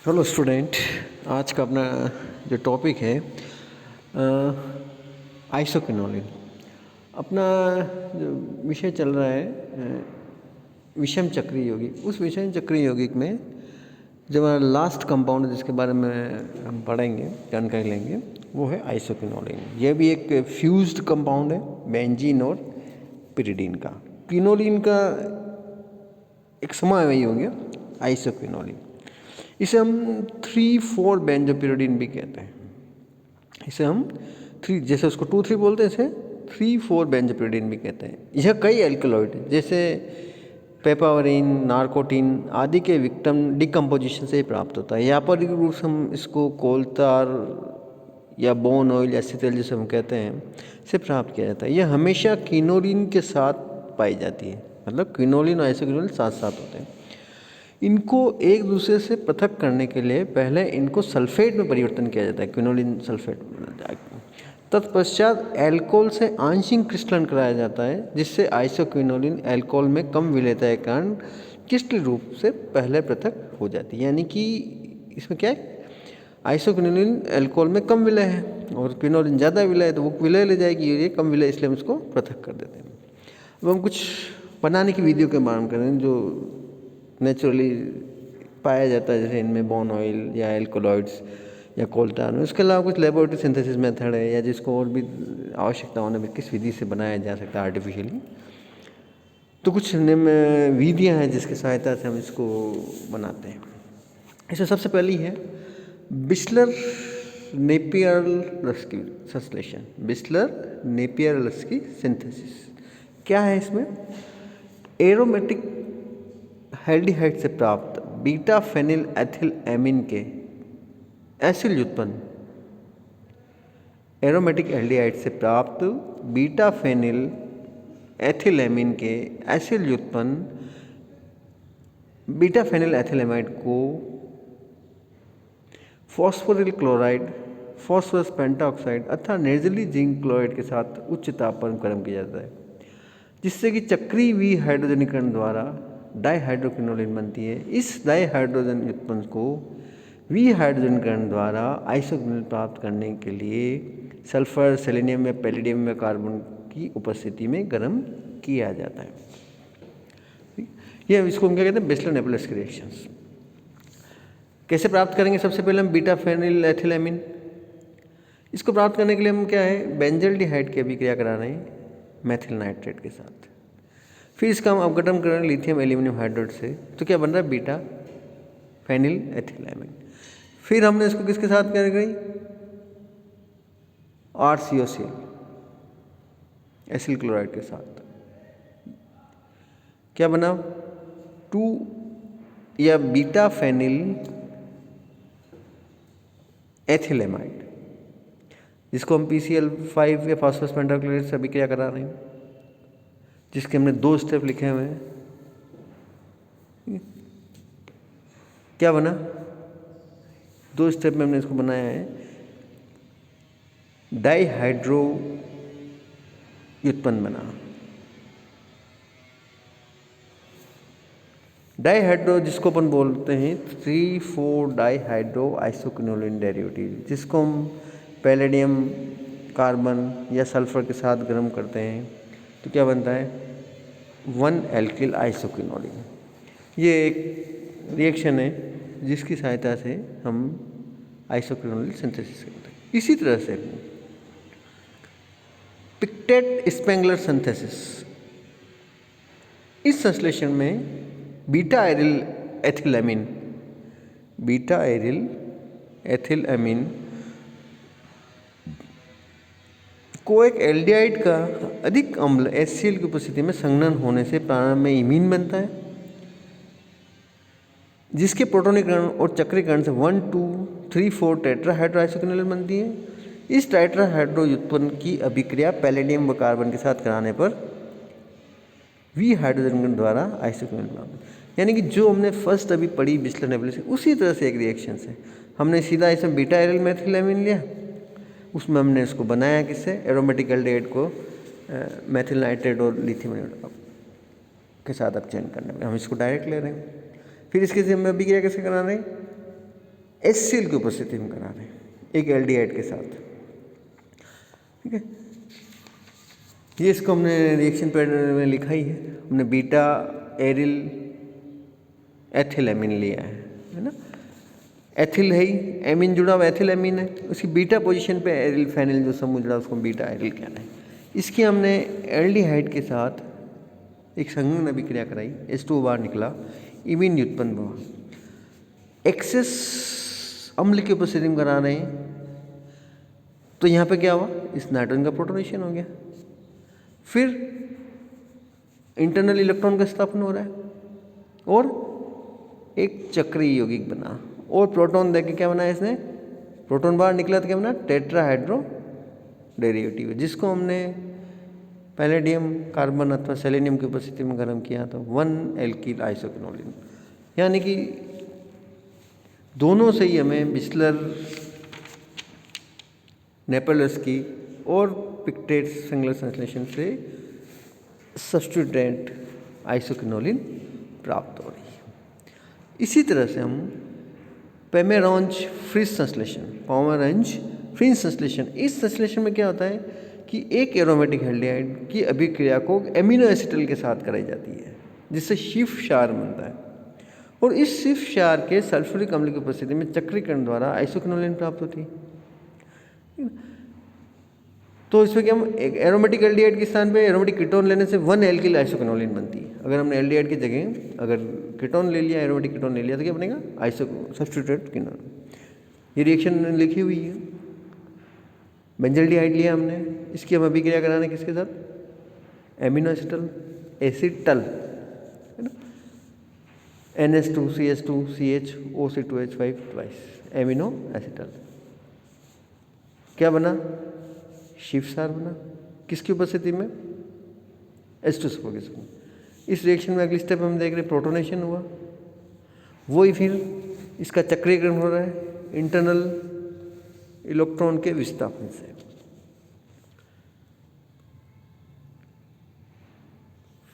Hello student. आज का अपना जो टॉपिक है आइसोक्विनोलिन। अपना जो विषय चल रहा है विषम चक्रीय यौगिक। उस विषम चक्रीय यौगिक में जो हमारा लास्ट कंपाउंड जिसके बारे में हम पढ़ेंगे, जानकारी लेंगे, वो है आइसोक्विनोलिन। यह भी एक फ्यूज्ड कंपाउंड है बेंजीन और पिरिडीन का। क्विनोलिन का एक समावयवी होंगे आइसोक्विनोलिन। इसे हम 3,4 बेंजोपिरिडीन भी कहते हैं। इसे हम जैसे उसको 2,3 बोलते हैं, इसे 3,4 बेंजोपिरिडीन भी कहते हैं। यह कई एल्कलॉइड जैसे पेपावरिन, नार्कोटिन आदि के विक्टम डिकम्पोजिशन से प्राप्त होता है। यहाँ पर रूप से हम इसको कोलतार या बोन ऑयल या एसीटेल जिसे हम कहते हैं से प्राप्त किया जाता है। यह हमेशा क्विनोलिन के साथ पाई जाती है, मतलब क्विनोलिन और आइसोक्विनोलिन साथ साथ होते हैं। इनको एक दूसरे से पृथक करने के लिए पहले इनको सल्फेट में परिवर्तन किया जाता है, क्विनोलिन सल्फेट। तत्पश्चात एल्कोहल से आंशिक क्रिस्टलन कराया जाता है, जिससे आइसोक्विनोलिन एल्कोहल में कम विलेयता के कारण क्रिस्टल रूप से पहले पृथक हो जाती है। यानी कि इसमें क्या है, आइसोक्विनोलिन एल्कोहल में कम विलय है और क्विनोलिन ज़्यादा विलय है, तो वो विलय ले जाएगी, ये कम विलय, इसलिए हम इसको पृथक कर देते हैं। अब हम कुछ बनाने की विधियों के बारे में करें जो नेचुरली पाया जाता है, जैसे इनमें बोन ऑयल या एल्कोलॉइड्स या कोल्टान। उसके अलावा कुछ लेबोरेटरी सिंथेसिस मेथड है, या जिसको और भी आवश्यकता होने पर किस विधि से बनाया जा सकता है आर्टिफिशियली। तो कुछ विधियाँ हैं जिसकी सहायता से हम इसको बनाते हैं। इसमें सबसे पहली है बिस्लर नेपियर-लस्की संश्लेषण। बिस्लर नेपियर-लस्की सिंथेसिस क्या है? इसमें एरोमेटिक एल्डिहाइड से प्राप्त बीटा फेनिल एथिल एमीन के एसिड व्युत्पन्न, एरोमेटिक एल्डिहाइड से प्राप्त बीटा फेनिल एथिल एमीन के एसिड व्युत्पन्न बीटा फेनिल एथिलेमाइड को फॉस्फोरिल क्लोराइड, फॉस्फोरस पेंटाऑक्साइड अथवा निर्जलीय जिंक क्लोराइड के साथ उच्च तापमान पर गर्म किया जाता है, जिससे कि चक्रीय विहाइड्रोजनीकरण द्वारा डाइहाइड्रोक्विनोलिन बनती है। इस डाइहाइड्रोजन व्युत्पन्न को विहाइड्रोजनीकरण द्वारा आइसोक्विनोलिन प्राप्त करने के लिए सल्फर, सेलेनियम या पैलेडियम या कार्बन की उपस्थिति में गर्म किया जाता है। यह इसको हम क्या कहते हैं, बिस्लर-नेपियर-लस्की रिएक्शंस। कैसे प्राप्त करेंगे? सबसे पहले हम बीटा फेनिल एथिलेमिन, इसको प्राप्त करने के लिए हम क्या है, बेंजल्डिहाइड की अभिक्रिया करा रहे हैं मेथिल नाइट्रेट के साथ। फिर इसका हम अपघटन कर रहे हैं लिथियम एल्यूमिनियम हाइड्रेट से, तो क्या बन रहा है, बीटा फेनिल एथिलेमिन। फिर हमने इसको किसके साथ कर गई, RCOCl एसिल क्लोराइड के साथ, क्या बना, 2 या बीटा फेनिल एथिलेमाइड, जिसको हम PCl5 या फॉस्फोरस पेंटाक्लोराइड से अभिक्रिया करा रहे हैं, जिसके हमने 2 स्टेप लिखे हुए हैं। क्या बना, 2 स्टेप में हमने इसको बनाया है, डाइहाइड्रो व्युत्पन्न बना। डाइहाइड्रो जिसको अपन बोलते हैं 3,4 डाइहाइड्रो आइसोक्विनोलिन डेरिवेटिव, जिसको हम पैलेडियम, कार्बन या सल्फर के साथ गर्म करते हैं, तो क्या बनता है, 1 एल्किल आइसोक्विनोलिन। ये एक रिएक्शन है जिसकी सहायता से हम आइसोक्विनोलिन सिंथेसिस करते हैं। इसी तरह से पिक्टेट स्पेंगलर सिंथेसिस, इस संश्लेषण में beta aryl ethylamine, beta aryl ethylamine को एक एल्डिहाइड का अधिक अम्ल HCl की उपस्थिति में संघनन होने से प्रारंभ में इमीन बनता है, जिसके प्रोटोनीकरण और चक्रीकरण से 1, 2, 3, 4 टेट्राहाइड्रो आइसोक्विनोलिन बनती है। इस टेट्राहाइड्रो व्युत्पन्न की अभिक्रिया पैलेडियम व कार्बन के साथ कराने पर विहाइड्रोजनीकरण द्वारा आइसोक्विनोलिन प्राप्त। यानी कि जो हमने फर्स्ट अभी पढ़ी बिस्लर-नेपियर, उसी तरह से एक रिएक्शन है। हमने सीधा इसमें बीटा एरिल मेथिलेमिन लिया, उसमें हमने इसको बनाया किससे, एरोमेटिक एल्डिहाइड को मेथिल नाइट्रेट और लिथियम के साथ अपचयन करने में हम इसको डायरेक्ट ले रहे हैं। फिर इसके से हम अभिक्रिया कैसे करा रहे हैं, HCl की उपस्थिति में करा रहे हैं एक एल्डिहाइड के साथ। ठीक है, ये इसको हमने रिएक्शन पैटर्न में लिखा ही है, हमने बीटा एरिल एथिल एमीन लिया है ना। एथिल है ही, एमीन जुड़ा हुआ एथिल एमीन है, उसकी बीटा पोजीशन पे एरिल फेनिल जो समूह जुड़ा उसको बीटा एरिल कहना है। इसकी हमने एल्डिहाइड के साथ एक संघनन अभिक्रिया कराई, H2O बाहर निकला, इमीन उत्पन्न हुआ। एक्सेस अम्ल की उपस्थिति में करा रहे हैं तो यहाँ पे क्या हुआ, इस नाइट्रोजन का प्रोटोनेशन हो गया, फिर इंटरनल इलेक्ट्रॉन का स्थापन हो रहा है और एक चक्रीय यौगिक बना, और प्रोटॉन देके क्या बनाया इसने, प्रोटॉन बाहर निकला तो क्या बना, टेट्राहाइड्रो डेरिवेटिव, जिसको हमने पैलेडियम कार्बन अथवा सेलेनियम की उपस्थिति में गर्म किया तो 1 एल्किल आइसोक्विनोलिन। यानी कि दोनों से ही हमें बिस्लर, नेपेलेस्की और पिक्टेट सिंगुलर संश्लेषण से सब्स्टिट्यूटेंट आइसोक्विनोलिन प्राप्त हो रही है। इसी तरह से हम पोमेरांज फ्रिज संश्लेषण, पोमेरांज फ्रिज संश्लेषण, इस संश्लेषण में क्या होता है कि एक एरोमेटिक एल्डिहाइड की अभिक्रिया को एमिनो एसिटल के साथ कराई जाती है, जिससे शिफ्ट क्षार बनता है, और इस शिफ्ट क्षार के सल्फ्यूरिक अम्ल की उपस्थिति में चक्रीकरण द्वारा आइसोक्विनोलिन प्राप्त होती है। तो इसमें क्या, हम एक एरोमेटिक एल्डिहाइड के स्थान पे एरोमेटिक कीटोन लेने से 1 एल्किल आइसोक्विनोलिन बनती है। अगर हमने एल्डिहाइड की जगह अगर कीटोन ले लिया, एरोमेटिक कीटोन ले लिया तो क्या बनेगा, सब्स्टिट्यूटेड कीटोन। ये रिएक्शन लिखी हुई है। बेंजल्डिहाइड लिया हमने, इसकी हम अभिक्रिया कराने किसके साथ, एमिनो एसिटल एसिटल है ना, NH2CH2CH OC2H5 twice amino acetal, क्या बना, शिफ्ट क्षार बना, किसकी उपस्थिति में, H2SO के साथ। इस रिएक्शन में अगली स्टेप हम देख रहे हैं प्रोटोनेशन हुआ, वही फिर इसका चक्रीकरण हो रहा है इंटरनल इलेक्ट्रॉन के विस्थापन से।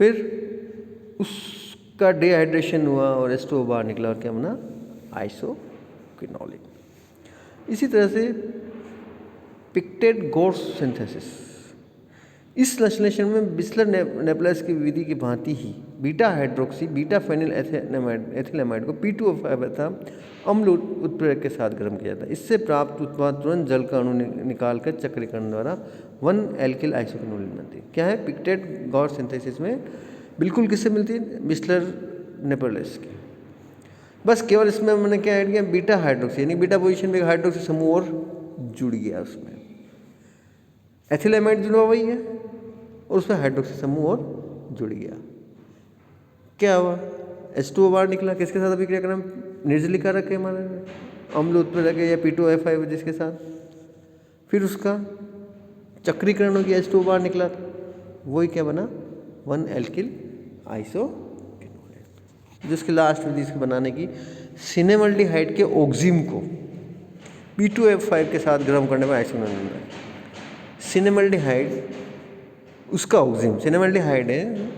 फिर उसका डिहाइड्रेशन हुआ और H2O बाहर निकला और क्या बना, आइसोक्विनोलिन। इसी तरह से पिक्टेट गोर्स सिंथेसिस, इस संश्लेषण में बिस्लर नेपलेस की विधि की भांति ही बीटा हाइड्रोक्सी बीटा फेनिल एथिलेमाइड को P2O5 तथा अम्ल उत्प्रेरक के साथ गर्म किया जाता है। इससे प्राप्त उत्पाद तुरंत जल का अणु निकालकर चक्रीकरण द्वारा 1 एल्किल आइसोक्विनोलिन बनती है। क्या है, पिक्टेट गॉर्स सिंथेसिस में बिल्कुल किससे मिलती है, बिस्लर नेपलेस की। बस केवल इसमें मैंने क्या ऐड किया, बीटा हाइड्रोक्सी, यानी बीटा पोजीशन में हाइड्रोक्सी समूह और जुड़ गया, उसमें एथिलेमाइड जुड़ा वही है और उसमें हाइड्रोक्सी समूह और जुड़ गया। क्या हुआ, H2O बाहर निकला, किसके साथ अभिक्रिया करें, निर्जलिका रखे हमारे अम्ल उत्प्रेरक या P2O5 जिसके साथ, फिर उसका चक्रीकरण हो गया, H2O बाहर निकला, वही क्या बना, 1 एल्किल आइसोक्विनोलिन। जिसकी लास्ट विधि इसके बनाने की, सिनेमल्डिहाइड के ऑक्जिम को P2O5 के साथ गर्म करने में आइसोक्विनोलिन बना। सिनेमल्डिहाइड उसका ऑक्जिम, सिनेमल्डिहाइड है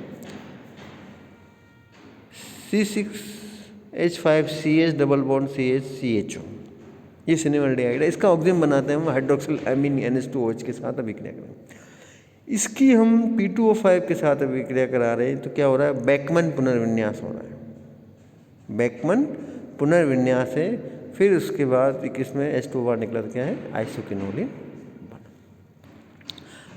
C6H5CH डबल बॉन्ड CH ये सिनेमल्डिहाइड है। इसका ऑक्जिम बनाते हैं हम हाइड्रोक्सिल एमीन NH2OH के साथ अभिक्रिया करेंगे। इसकी हम P2O5 के साथ अभिक्रिया करा रहे हैं तो क्या हो रहा है, बैकमन पुनर्विन्यास हो रहा है, बैकमन पुनर्विन्यास है। फिर उसके बाद इसमें H2O बाहर निकला तो क्या है, आइसोक्विनोलिन बना।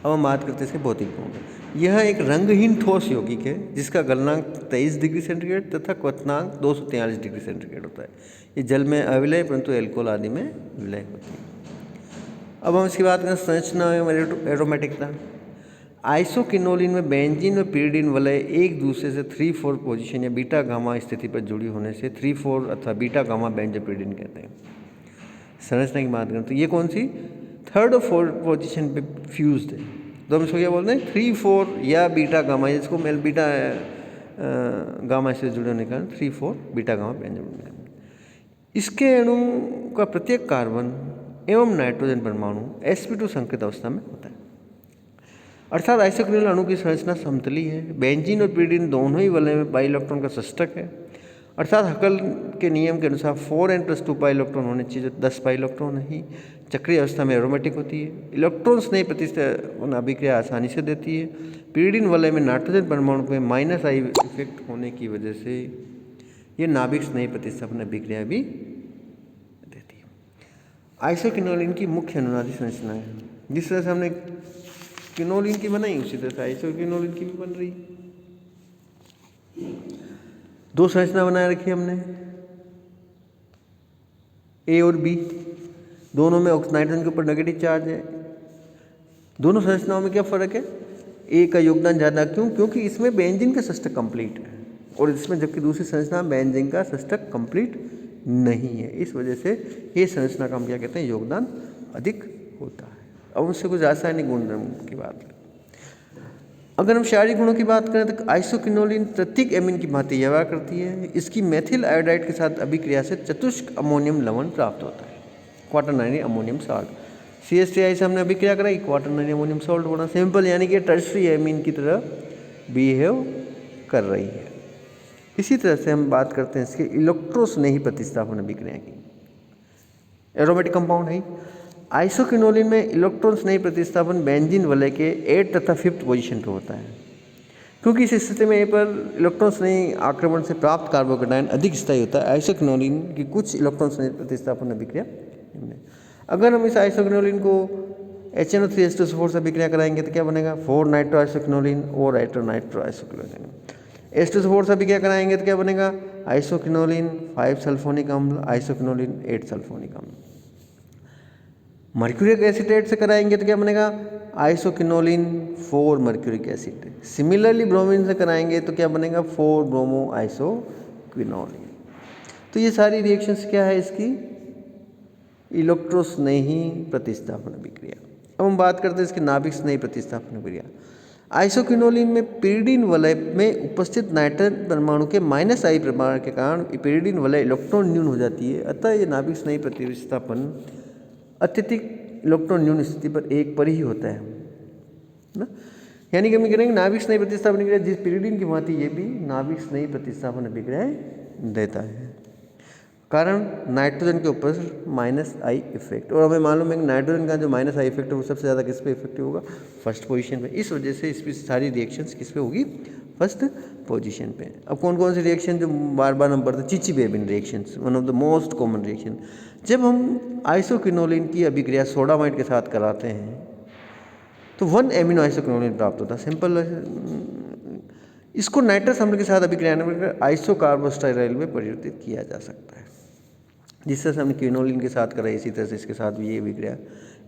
अब हम बात करते हैं इसके भौतिक गुण। यह एक रंगहीन ठोस यौगिक है जिसका गलनांक 23 डिग्री सेंटीग्रेड तथा क्वथनांक 243 डिग्री सेंटीग्रेड होता है। ये जल में अविलय परंतु एल्कोहल आदि में विलय होती है। अब हम इसकी बात करें संरचना एवं एरोमेटिकता। आइसोक्विनोलिन में बेंजीन व पिरिडीन वलय एक दूसरे से 3,4 पोजीशन या बीटा गामा स्थिति पर जुड़ी होने से 3,4 अथवा बीटा गामा बेंजोपिरिडीन कहते हैं। संरचना की बात करें तो ये कौन सी, 3rd और 4th पोजीशन पे फ्यूज्ड है, तो हम इसको क्या बोलते हैं, 3,4 या बीटा गामा, जिसको मेल बीटा गामा से जुड़े होने का 3,4 बीटा गामा बेंजोपिरिडीन। इसके अणु का प्रत्येक कार्बन एवं नाइट्रोजन परमाणु sp2 संकृत अवस्था में होता है। अर्थात आइसोक्विनोलिन अणु की संरचना समतली है। बेंजीन और पिरिडीन दोनों ही वलय में बाई इलेक्ट्रॉन का षष्ठक है। अर्थात हकल के नियम के अनुसार 4n+2 पाई इलेक्ट्रॉन होने चाहिए, 10 पाई इलेक्ट्रॉन ही चक्रीय अवस्था में एरोमेटिक होती है। इलेक्ट्रॉन स्नेह प्रतिस्थापन अभिक्रिया आसानी से देती है। pyridine वलय में नाइट्रोजन परमाणु में -I इफेक्ट होने की वजह से ये नाभिक स्नेह प्रतिस्थापन अभिक्रिया भी देती है। आइसोक्विनोलिन की मुख्य अनुनादी संरचना है। जिस तरह से हमने क्विनोलिन की बनाई उसी तरह से आइसोक्विनोलिन की भी बन रही। दो संरचना बनाए रखी हमने, ए और बी, दोनों में नाइट्रोजन के ऊपर नेगेटिव चार्ज है। दोनों संरचनाओं में क्या फ़र्क है? ए का योगदान ज़्यादा, क्यों? क्योंकि इसमें बेंजीन का षष्ठक कंप्लीट है और इसमें जबकि दूसरी संरचना बेंजीन का षष्ठक कंप्लीट नहीं है। इस वजह से ये संरचना का हम क्या कहते हैं, योगदान अधिक होता है। अब उससे कुछ रासायनिक गुणधर्म की बात करें। अगर हम शारीरिक गुणों की बात करें तो आइसोक्विनोलिन प्रत्येक एमीन की भांति व्यवहार करती है। इसकी मेथिल आयोडाइड के साथ अभिक्रिया से चतुष्क अमोनियम लवण प्राप्त होता है, क्वाटरनरी अमोनियम साल्ट। CH3 से हमने अभिक्रिया कराई, क्वाटरनरी अमोनियम साल्ट बना। सिंपल, यानी कि टर्शरी एमीन की तरह बिहेव कर रही है। इसी तरह से हम बात करते हैं इसके इलेक्ट्रोस्नेही प्रतिस्थापन अभिक्रिया की। एरोमेटिक कंपाउंड है। आइसोक्विनोलिन में इलेक्ट्रॉन स्नेही प्रतिस्थापन बेंजीन वलय के 8 तथा 5th पोजीशन पर होता है। क्योंकि इस स्थिति में ए पर इलेक्ट्रॉन स्नेही आक्रमण से प्राप्त कार्बोकेटायन अधिक स्थायी होता है। आइसोक्विनोलिन की कुछ इलेक्ट्रॉन स्नेही प्रतिस्थापन अभिक्रिया। अगर हम इस आइसोक्विनोलिन को HNO3H2SO4 से अभिक्रिया कराएंगे तो क्या बनेगा? 4 नाइट्रो आइसोक्विनोलिन और नाइट्रो आइसोक्विनोलिन। H2SO4 से अभिक्रिया कराएंगे तो क्या बनेगा? आइसोक्विनोलिन 5 सल्फोनिक अम्ल, आइसोक्विनोलिन 8 सल्फोनिक अम्ल। मर्क्यूरिक एसिटेट से कराएंगे तो क्या बनेगा? Isoquinoline 4 mercuric acid. Similarly bromine से कराएंगे तो क्या बनेगा? 4 ब्रोमो आइसोक्विनोलिन। तो ये सारी रिएक्शंस क्या है इसकी? इलेक्ट्रोस्नेही प्रतिस्थापन अभिक्रिया। अब हम बात करते हैं इसके नाभिक स्नेही प्रतिस्थापन अभिक्रिया। आइसोक्विनोलिन में pyridine वलय में उपस्थित नाइट्रोजन परमाणु के -I प्रमाण के कारण pyridine वलय इलेक्ट्रॉन न्यून हो जाती है। अतः ये नाभिक स्नेही प्रतिस्थापन अत्यधिक इलेक्ट्रॉन न्यून स्थिति पर एक पर ही होता है ना। यानी कि हम करेंगे नाभिक स्नेही प्रतिस्थापन अभिक्रिया जिस pyridine की भांति ये भी नाभिक स्नेही प्रतिस्थापन अभिक्रियाएं देता है। कारण नाइट्रोजन के ऊपर -I इफेक्ट, और हमें मालूम है कि नाइट्रोजन का जो -I इफेक्ट है वो सबसे ज़्यादा किस पे इफेक्टिव होगा? फर्स्ट पोजीशन पे। इस वजह से इसकी सारी रिएक्शंस किस पे होगी? फर्स्ट पोजीशन पे। अब कौन कौन सी रिएक्शन जो बार बार हम पढ़ते हैं? Chichibabin reactions, one of the most common reaction. जब हम आइसोक्विनोलिन की अभिक्रिया सोडामाइड के साथ कराते हैं तो 1 एमिनो आइसोक्विनोलिन प्राप्त होता है। सिंपल। इसको नाइट्रस अम्ल के साथ अभिक्रिया में आइसोकार्बोस्टाइराइल में परिवर्तित किया जा सकता है। जिस तरह से हमने क्विनोलिन के साथ कराई इसी तरह से इसके साथ भी ये अभिक्रिया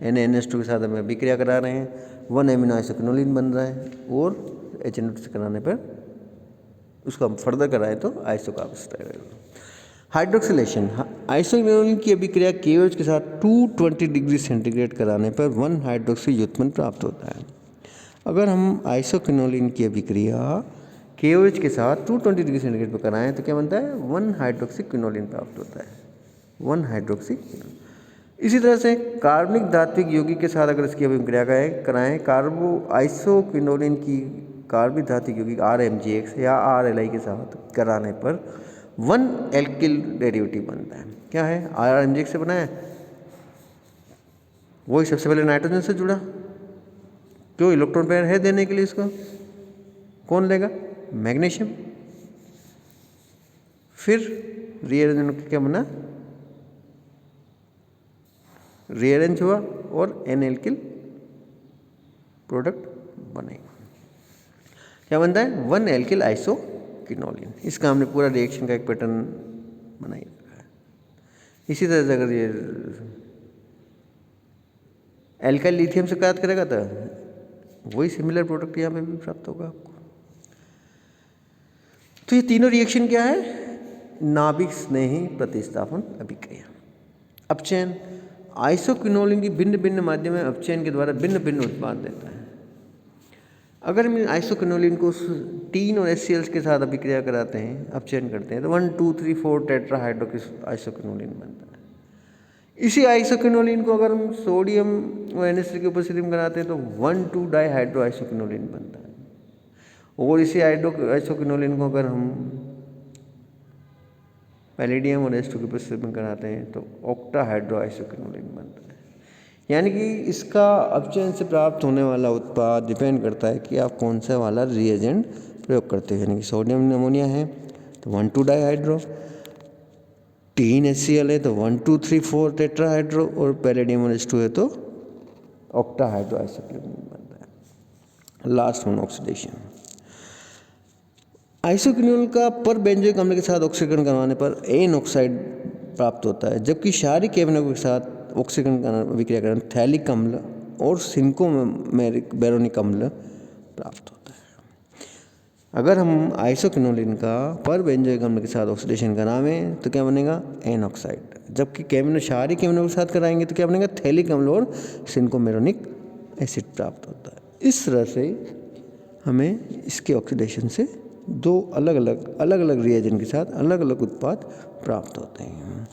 NaNH2 के साथ हम अभिक्रिया करा रहे हैं। 1 एमिनो आइसोक्विनोलिन बन रहा है और HNO2 से कराने पर उसको हम फर्दर कराएं तो आइसोकार्बोस्टाइराइल। हाइड्रोक्सिलेशन। आइसोक्विनोलिन की अभिक्रिया KOH के साथ 220 डिग्री सेंटीग्रेड कराने पर 1 हाइड्रोक्सी युग्मन प्राप्त होता है। अगर हम आइसोक्विनोलिन की अभिक्रिया KOH के साथ 220 डिग्री सेंटीग्रेड पर कराएं तो क्या बनता है? 1 हाइड्रोक्सी क्विनोलिन प्राप्त होता है। 1 हाइड्रोक्सी। इसी तरह से कार्बनिक धात्विक यौगिक के साथ अगर इसकी अभिक्रिया कराएं कार्बो आइसोक्विनोलिन की कार्बनिक धात्विक यौगिक RMgX या RLI के साथ कराने पर 1 एल्किल डेरिवेटिव बनता है। क्या है? RMgX से बना है, वही सबसे पहले नाइट्रोजन से जुड़ा, क्यों? इलेक्ट्रॉन पेयर है देने के लिए इसको। कौन लेगा? मैग्नीशियम। फिर रीअरेंज क्या बना? रीअरेंज हुआ और N एल्किल प्रोडक्ट बनेगा। क्या बनता है? 1 एल्किल आइसोक्विनोलिन। इसका हमने पूरा रिएक्शन का एक पैटर्न बनाई रखा है। इसी तरह से अगर ये एल्काइल लिथियम से प्राप्त करेगा तो वही सिमिलर प्रोडक्ट यहाँ पे भी प्राप्त होगा आपको। तो ये तीनों रिएक्शन क्या है? नाभिक स्नेही प्रतिस्थापन अभिक्रिया। अपचयन। आइसोक्विनोलिन की भिन्न भिन्न माध्यम में अपचयन के द्वारा भिन्न भिन्न उत्पाद देता है। अगर हम आइसोक्विनोलिन को 3 और HCl के साथ अभिक्रिया कराते हैं, अपचयन करते हैं तो 1 2 3 4 टेट्रा हाइड्रोक्सी आइसोक्विनोलिन बनता है। इसी आइसोक्विनोलिन को अगर हम सोडियम और NH3 की उपस्थिति में कराते हैं तो 1 2 डाई हाइड्रो आइसोक्विनोलिन बनता है। और इसी आइसोक्विनोलिन को अगर हम पैलेडियम और H2 के प्रतिस्थापन कराते हैं तो ऑक्टाहाइड्रो आइसोक्विनोलिन बनता है। यानी कि इसका अपचयन से प्राप्त होने वाला उत्पाद डिपेंड करता है कि आप कौन सा वाला रिएजेंट प्रयोग करते हैं। यानी कि सोडियम अमोनिया है तो 1,2 डाइहाइड्रो, टीन HCl है तो 1,2 3 4 टेट्राहाइड्रो, और पैलेडियम और H2 है तो ऑक्टाहाइड्रो आइसोक्विनोलिन बनता है। Last one, oxidation. आइसोक्विनोल का पर बेंजोइक अम्ल के साथ ऑक्सीकरण करवाने पर एन ऑक्साइड प्राप्त होता है, जबकि क्षारीय कैवनक के साथ ऑक्सीकरण विक्रिया कारण थैलिक अम्ल और सिंकोमेरिक बेरोनिक अम्ल प्राप्त होता है। अगर हम आइसोक्विनोलिन का पर बेंजोइक अम्ल के साथ ऑक्सीडेशन करावें तो क्या बनेगा, एन ऑक्साइड, जबकि क्षारीय कैवनक के साथ कराएंगे तो क्या बनेगा, थैलिक अम्ल और सिंकोमेरोनिक एसिड प्राप्त होता है। इस तरह से हमें इसके ऑक्सीडेशन से दो अलग अलग रिएजेंट के साथ अलग अलग उत्पाद प्राप्त होते हैं।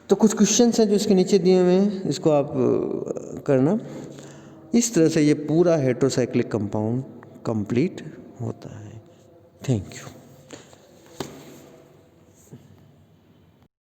तो कुछ क्वेश्चंस हैं जो इसके नीचे दिए हुए हैं, इसको आप करना। इस तरह से ये पूरा हेटेरोसाइक्लिक कंपाउंड कंप्लीट होता है। Thank you.